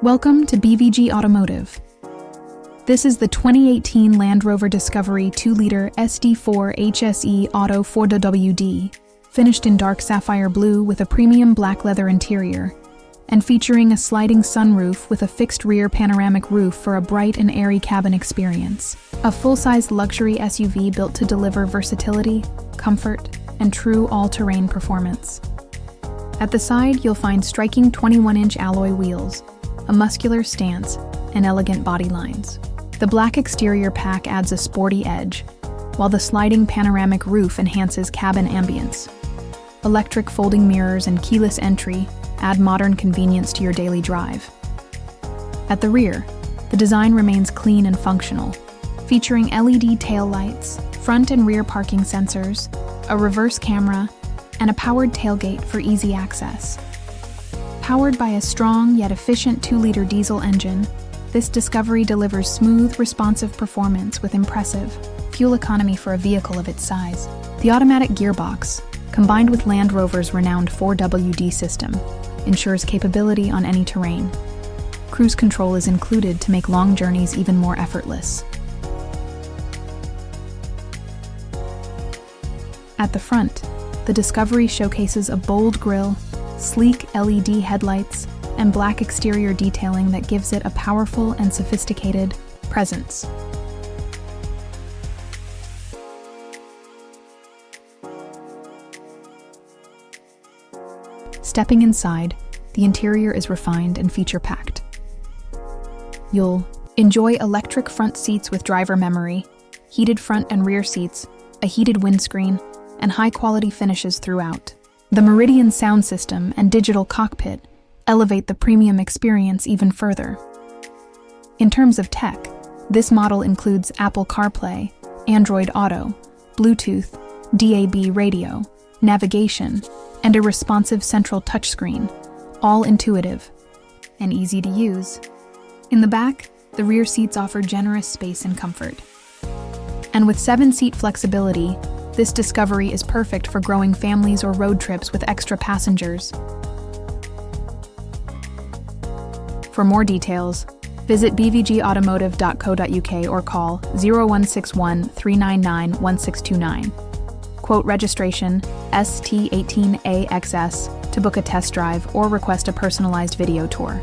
Welcome to BVG Automotive. This is the 2018 Land Rover Discovery 2-liter SD4 HSE Auto 4WD, finished in dark sapphire blue with a premium black leather interior, and featuring a sliding sunroof with a fixed rear panoramic roof for a bright and airy cabin experience. A full-sized luxury SUV built to deliver versatility, comfort, and true all-terrain performance. At the side, you'll find striking 21-inch alloy wheels, a muscular stance, and elegant body lines. The black exterior pack adds a sporty edge, while the sliding panoramic roof enhances cabin ambience. Electric folding mirrors and keyless entry add modern convenience to your daily drive. At the rear, the design remains clean and functional, featuring LED taillights, front and rear parking sensors, a reverse camera, and a powered tailgate for easy access. Powered by a strong yet efficient 2-liter diesel engine, this Discovery delivers smooth, responsive performance with impressive fuel economy for a vehicle of its size. The automatic gearbox, combined with Land Rover's renowned 4WD system, ensures capability on any terrain. Cruise control is included to make long journeys even more effortless. At the front, the Discovery showcases a bold grille, sleek LED headlights, and black exterior detailing that gives it a powerful and sophisticated presence. Stepping inside, the interior is refined and feature-packed. You'll enjoy electric front seats with driver memory, heated front and rear seats, a heated windscreen, and high-quality finishes throughout. The Meridian sound system and digital cockpit elevate the premium experience even further. In terms of tech, this model includes Apple CarPlay, Android Auto, Bluetooth, DAB radio, navigation, and a responsive central touchscreen, all intuitive and easy to use. In the back, the rear seats offer generous space and comfort. And with 7-seat flexibility, this Discovery is perfect for growing families or road trips with extra passengers. For more details, visit bvgautomotive.co.uk or call 0161 399 1629. Quote registration ST18AXS to book a test drive or request a personalized video tour.